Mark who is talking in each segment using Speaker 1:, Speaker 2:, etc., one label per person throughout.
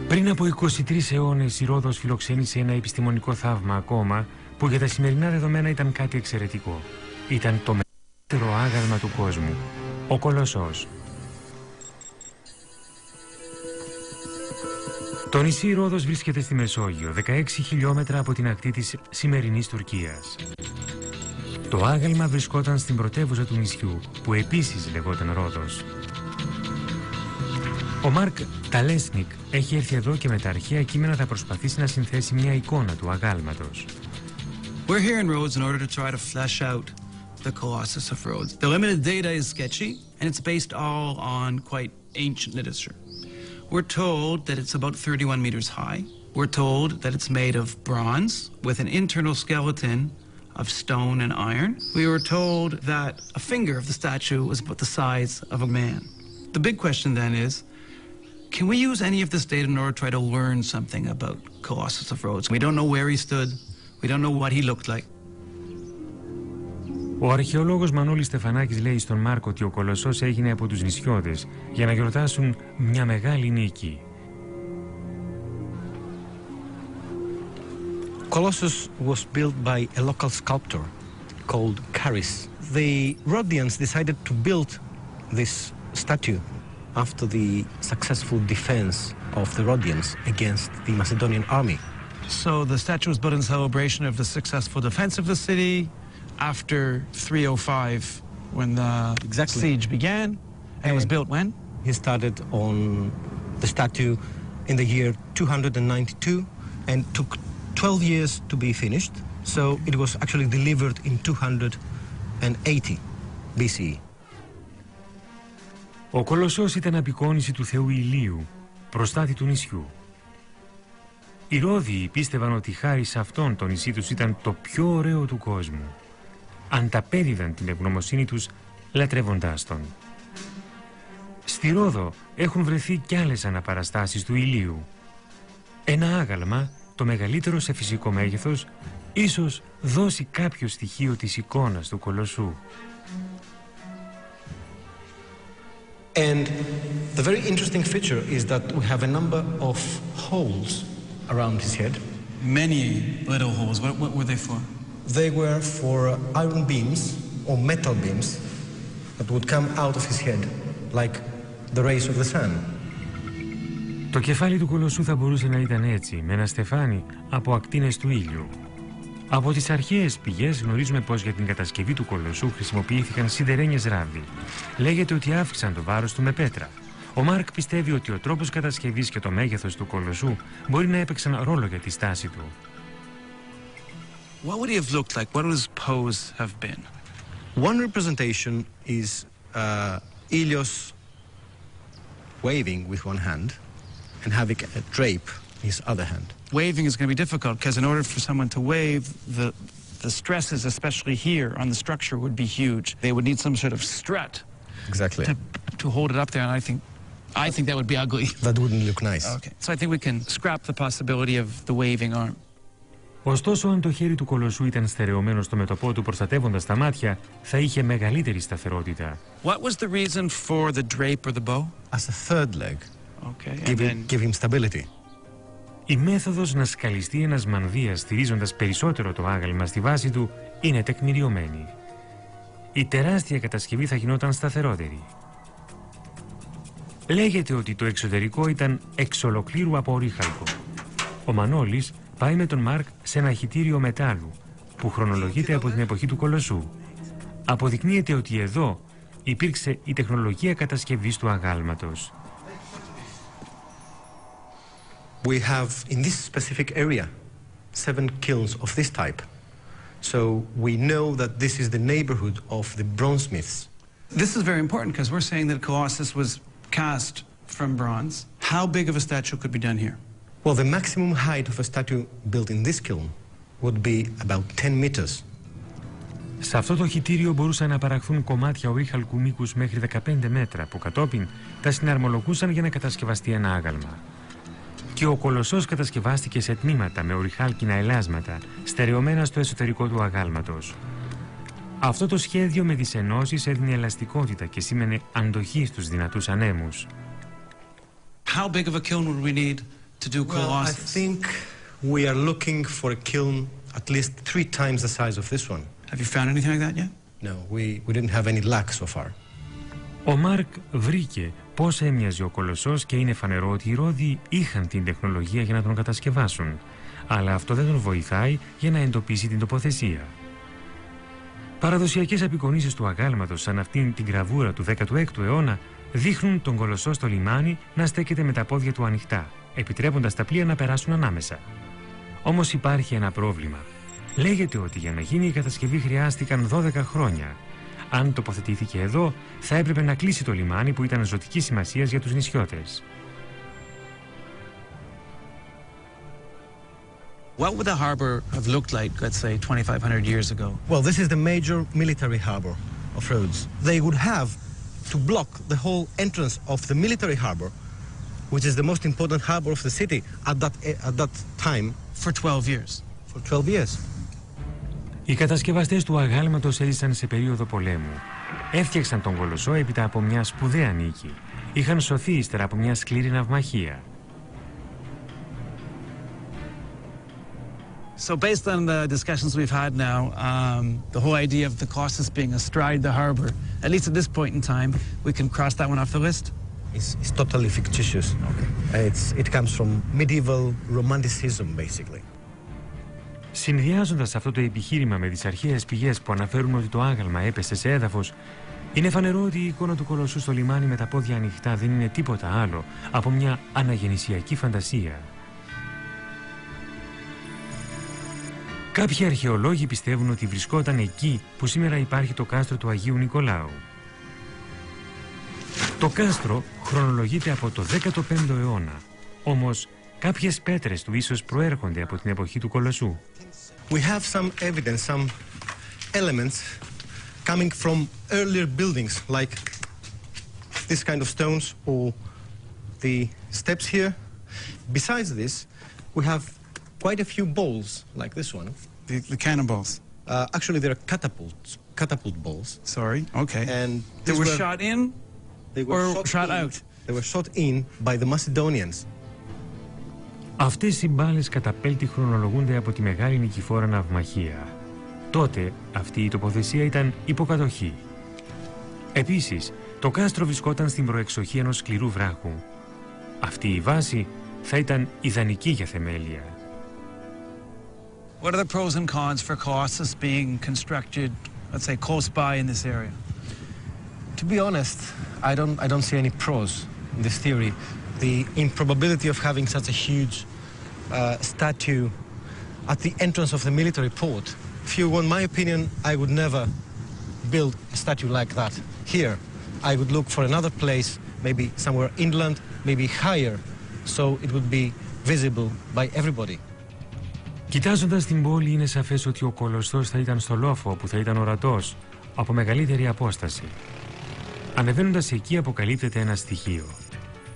Speaker 1: Πριν από 23 αιώνες η Ρόδος φιλοξένησε ένα επιστημονικό θαύμα ακόμα που για τα σημερινά δεδομένα ήταν κάτι εξαιρετικό. Ήταν το μεγαλύτερο άγαλμα του κόσμου, ο Κολοσσός. Το νησί Ρόδος βρίσκεται στη Μεσόγειο, 16 χιλιόμετρα από την ακτή της σημερινής Τουρκίας. Το άγαλμα βρισκόταν στην πρωτεύουσα του νησιού, που επίσης λεγόταν Ρόδος. Ο Μάρκ Ταλέσνικ έχει έρθει εδώ και με τα αρχαία κείμενα θα προσπαθήσει να συνθέσει μια εικόνα του αγάλματος.
Speaker 2: We're here in Rhodes in order to try to flesh out the Colossus of Rhodes. The limited data is sketchy, and it's based all on quite ancient literature. We're told that it's about 31 meters high. We're told that it's made of bronze with an internal skeleton of stone and iron. We were told that a finger of the statue was about the size of a man. The big question then is, can we use any of this data in order to try to learn something about Colossus of Rhodes? We don't know where he stood. We don't know what he looked like.
Speaker 1: Ο αρχαιολόγος Μανώλης Στεφανάκης λέει στον Μάρκο ότι ο Κολοσσός έγινε από τους νησιώτες για να γιορτάσουν μια μεγάλη νίκη.
Speaker 3: Colossus was built by a local sculptor called Charis. The Rhodians decided to build this statue after the successful defense of the Rhodians against the Macedonian army.
Speaker 2: So the statue was built in celebration of the successful defense of the city after 305 when the siege began. And it was built when?
Speaker 3: He started on the statue in the year 292 and took 12 years to be finished. So it was actually delivered in 280 BCE.
Speaker 1: Ο Κολοσσός ήταν απεικόνιση του θεού Ηλίου, προστάτη του νησιού. Οι Ρόδιοι πίστευαν ότι χάρη σε αυτόν το νησί τους ήταν το πιο ωραίο του κόσμου. Ανταπέδιδαν την ευγνωμοσύνη τους λατρεύοντάς τον. Στη Ρόδο έχουν βρεθεί κι άλλες αναπαραστάσεις του Ηλίου. Ένα άγαλμα, το μεγαλύτερο σε φυσικό μέγεθος, ίσως δώσει κάποιο στοιχείο της εικόνας του Κολοσσού.
Speaker 3: And the very interesting feature is that we have a number of holes around his head.
Speaker 2: Many little holes. What were they for?
Speaker 3: They were for iron beams or metal beams that would come out of his head, like the rays of the sun.
Speaker 1: Το κεφάλι του Κολοσσού θα μπορούσε να ήταν έτσι, με ένα στεφάνι από ακτίνες του ήλιου. Από τις αρχαίες πηγές γνωρίζουμε πως για την κατασκευή του Κολοσσού χρησιμοποιήθηκαν σιδερένιες ράβδοι. Λέγεται ότι αύξησαν το βάρος του με πέτρα. Ο Μάρκ πιστεύει ότι ο τρόπος κατασκευής και το μέγεθος του Κολοσσού μπορεί να έπαιξαν ρόλο για τη στάση του.
Speaker 2: What would he have looked like? What would his pose have been?
Speaker 3: One representation is Ilios waving with one hand and having a drape in his other hand.
Speaker 2: Waving is going to be difficult because in order for someone to wave, the stresses, especially here on the structure, would be huge. They would need some sort of strut.
Speaker 3: Exactly.
Speaker 2: To hold it up there, and I think that would be ugly.
Speaker 3: That wouldn't look nice.
Speaker 2: Okay. So I think we can scrap the possibility of the waving arm.
Speaker 1: Ωστόσο, αν το χέρι του Κολοσσού ήταν στερεωμένο στο μέτωπό του προστατεύοντας τα μάτια, θα είχε μεγαλύτερη σταθερότητα.
Speaker 2: What was the reason for the drape or the bow?
Speaker 3: As a third leg.
Speaker 2: Okay.
Speaker 3: Give him stability.
Speaker 1: Η μέθοδος να σκαλιστεί ένας μανδύας στηρίζοντας περισσότερο το άγαλμα στη βάση του είναι τεκμηριωμένη. Η τεράστια κατασκευή θα γινόταν σταθερότερη. Λέγεται ότι το εξωτερικό ήταν εξ ολοκλήρου από ορύχαλκο. Ο Μανώλης πάει με τον Μάρκ σε ένα χυτήριο μετάλλου που χρονολογείται από την εποχή του Κολοσσού. Αποδεικνύεται ότι εδώ υπήρξε η τεχνολογία κατασκευής του αγάλματος.
Speaker 3: We have in this specific area 7 kilns of this type. So we know that this is the neighborhood of the bronzesmiths.
Speaker 2: This is very important because we're saying that Colossus was cast from bronze. How big of a statue could be done here?
Speaker 3: Well, the maximum height of a statue built in this kiln would be about 10 meters.
Speaker 1: Σε αυτό το χυτήριο μπορούσαν να παραχθούν κομμάτια ορύχαλκου μήκους μέχρι 15 μέτρα που κατόπιν τα συναρμολογούσαν για να κατασκευαστεί ένα άγαλμα. Και ο Κολοσσός κατασκευάστηκε σε τμήματα με ορυχάλκινα ελάσματα, στερεωμένα στο εσωτερικό του αγάλματος. Αυτό το σχέδιο με τις ενώσεις έδινε ελαστικότητα και σήμαινε αντοχή στους δυνατούς ανέμους.
Speaker 2: How big of a kiln would we need to do Colossus?
Speaker 3: I think we are looking for a kiln at least 3 times the size of this one.
Speaker 2: Have you found anything like that yet?
Speaker 3: No, we didn't have any luck so far.
Speaker 1: Ο Μάρκ βρήκε πώς έμοιαζε ο Κολοσσός και είναι φανερό ότι οι Ρώδιοι είχαν την τεχνολογία για να τον κατασκευάσουν. Αλλά αυτό δεν τον βοηθάει για να εντοπίσει την τοποθεσία. Παραδοσιακές απεικονίσεις του αγάλματος, σαν αυτήν την γραβούρα του 16ου αιώνα, δείχνουν τον Κολοσσό στο λιμάνι να στέκεται με τα πόδια του ανοιχτά, επιτρέποντας τα πλοία να περάσουν ανάμεσα. Όμως υπάρχει ένα πρόβλημα. Λέγεται ότι για να γίνει η κατασκευή χρειάστηκαν 12 χρόνια. Αν τοποθετήθηκε εδώ, θα έπρεπε να κλείσει το λιμάνι που ήταν ζωτικής σημασίας για τους νησιώτες.
Speaker 2: What would the harbor have looked like, let's say, 2,500 years ago?
Speaker 3: Well, this is the major military harbor of Rhodes. They would have to block the whole entrance of the military harbor, which is the most important harbor of the city at that time.
Speaker 2: For 12 years.
Speaker 3: For 12 years.
Speaker 1: Οι κατασκευαστές του αγάλματος έζησαν σε περίοδο πολέμου. Έφτιαξαν τον Κολοσσό έπειτα από μια σπουδαία νίκη. Είχαν σωθεί ύστερα από μια σκληρή ναυμαχία.
Speaker 2: So based on the discussions we've had now, the whole idea of the Colossus being astride the harbor, at least at this point in time, we can cross that one off the list?
Speaker 3: It's totally fictitious. Okay. It comes from medieval romanticism, basically.
Speaker 1: Συνδυάζοντας αυτό το επιχείρημα με τις αρχαίες πηγές που αναφέρουν ότι το άγαλμα έπεσε σε έδαφος, είναι φανερό ότι η εικόνα του Κολοσσού στο λιμάνι με τα πόδια ανοιχτά δεν είναι τίποτα άλλο από μια αναγεννησιακή φαντασία. Κάποιοι αρχαιολόγοι πιστεύουν ότι βρισκόταν εκεί που σήμερα υπάρχει το κάστρο του Αγίου Νικολάου. Το κάστρο χρονολογείται από το 15ο αιώνα, όμως κάποιες πέτρες του ίσως προέρχονται από την εποχή του Κολοσσού.
Speaker 3: We have some evidence, some elements coming from earlier buildings, like this kind of stones or the steps here. Besides this, we have quite a few balls, like this one.
Speaker 2: The cannonballs?
Speaker 3: Actually, they're catapult balls.
Speaker 2: Sorry, okay.
Speaker 3: And
Speaker 2: they were shot in or shot out?
Speaker 3: They were shot in by the Macedonians.
Speaker 1: Αυτές οι μπάλες καταπέλτη χρονολογούνται από τη Μεγάλη Νικηφόρα Ναυμαχία. Τότε αυτή η τοποθεσία ήταν υποκατοχή. Επίσης, το κάστρο βρισκόταν στην προεξοχή ενός σκληρού βράχου. Αυτή η βάση θα ήταν ιδανική για θεμέλια.
Speaker 2: What are the pros and cons for Colossus being constructed, let's say, close by in this area?
Speaker 3: To be honest, I don't see any pros in this theory. The improbability of having such a huge statue at the entrance of the military port. If you want my opinion, I would never build a statue like that here. I would look for another place, maybe somewhere inland, maybe higher, so it would be visible by everybody.
Speaker 1: Κοιτάζοντας την πόλη, είναι σαφές ότι ο Κολοσσός θα ήταν στο λόφο, που θα ήταν ορατός, από μεγαλύτερη απόσταση. Ανεβαίνοντας εκεί αποκαλύπτεται ένα στοιχείο.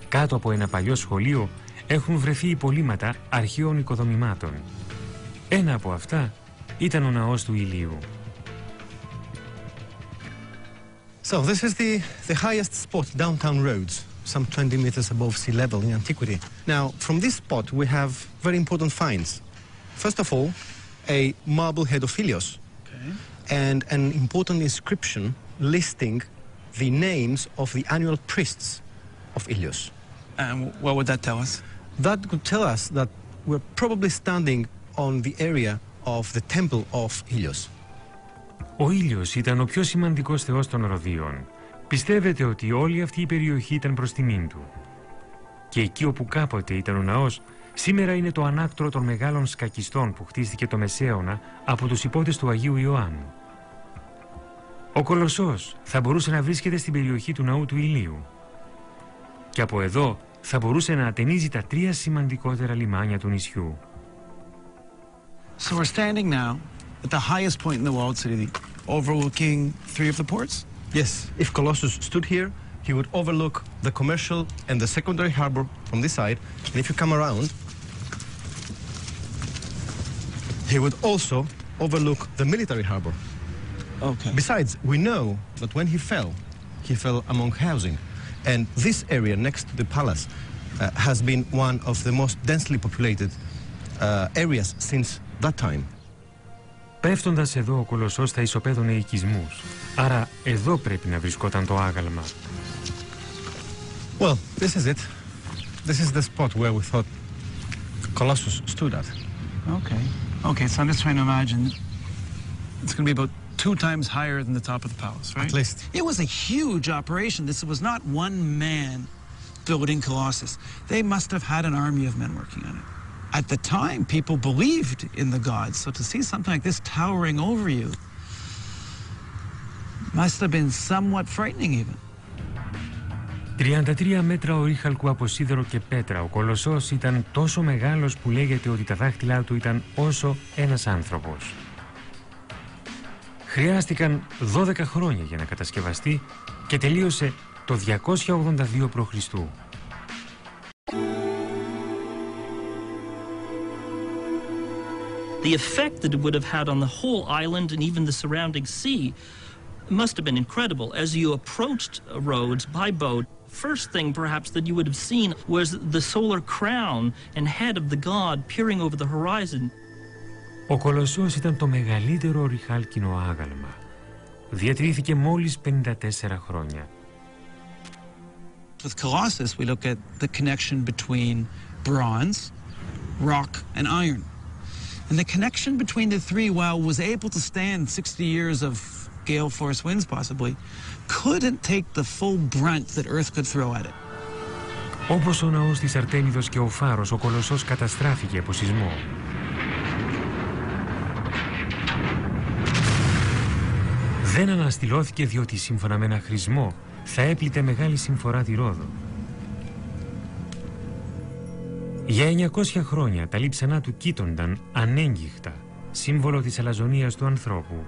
Speaker 1: Κάτω από ένα παλιό σχολείο έχουν βρεθεί υπολείμματα αρχαίων οικοδομημάτων. Ένα από αυτά ήταν ο ναός του Ηλίου.
Speaker 3: So this is the highest spot, downtown Rhodes, some 20 meters above sea level in antiquity. Now, from this spot we have very important finds. First of all, a marble head of Ilios, and an important inscription listing the names of the annual priests of Ilios.
Speaker 2: And what would that tell us?
Speaker 3: That could tell us that we're probably standing on the area of the temple of Ilios.
Speaker 1: Ο Ήλιος ήταν ο πιο σημαντικός θεός των Ρωδίων. Πιστεύετε ότι όλη αυτή η περιοχή ήταν προς τιμήν του. Και εκεί όπου κάποτε ήταν ο ναός, σήμερα είναι το ανάκτορο των μεγάλων σκακιστών που χτίστηκε το Μεσαίωνα από τους υπότες του Αγίου Ιωάννου. Ο Κολοσσός θα μπορούσε να βρίσκεται στην περιοχή του ναού του Ηλίου. Και από εδώ θα μπορούσε να ατενίζει τα 3 σημαντικότερα λιμάνια του νησιού.
Speaker 2: So we're standing now at the highest point in the walled city, overlooking 3 of the ports?
Speaker 3: Yes, if Colossus stood here, he would overlook the commercial and the secondary harbor from this side. And if you come around, he would also overlook the military harbor.
Speaker 2: Okay.
Speaker 3: Besides, we know that when he fell among housing. And this area next to the palace has been one of the most densely populated areas since that time.
Speaker 1: Πέφτοντας εδώ ο Κολοσσός θα ισοπαίδωνε οικισμούς. Άρα εδώ πρέπει να βρισκόταν το άγαλμα.
Speaker 3: Well, this is it. This is the spot where we thought Colossus stood at.
Speaker 2: Okay. Okay, so I'm just trying to imagine. It's going to be about 2 times higher than the top of the palace, right?
Speaker 3: At least.
Speaker 2: It was a huge operation. This was not one man building Colossus. They must have had an army of men working on it. At the time, people believed in the gods, so to see something like this towering over you must have been somewhat frightening even.
Speaker 1: 33 μέτρα ορίχαλκου από σίδερο και πέτρα. Ο Κολοσσός ήταν τόσο μεγάλος που λέγεται ότι τα δάχτυλά του ήταν όσο ένας άνθρωπος. Χρειάστηκαν 12 χρόνια για να κατασκευαστεί και τελείωσε το 282 π.Χ.
Speaker 4: The effect that it would have had on the whole island and even the surrounding sea must have been incredible. As you approached Rhodes by boat, first thing perhaps that you would have seen was the solar crown and head of the god peering over the horizon.
Speaker 1: Ο Κολοσσός ήταν το μεγαλύτερο ορυχάλκινο άγαλμα. Διατηρήθηκε μόλις 54 χρόνια.
Speaker 2: With Colossus, we look at the connection between bronze, rock, and iron. And the connection between the three, while was able to stand 60 years of gale force winds possibly, couldn't take the full brunt that Earth could throw at it.
Speaker 1: Όπως ο ναός της Αρτέμιδος και ο Φάρος, ο Κολοσσός καταστράφηκε από σεισμό. Δεν αναστηλώθηκε διότι σύμφωνα με ένα χρησμό θα έπλητε μεγάλη συμφορά τη Ρόδο. Για 900 χρόνια τα λείψανά του κοίτονταν ανέγγιχτα, σύμβολο της αλαζονίας του ανθρώπου.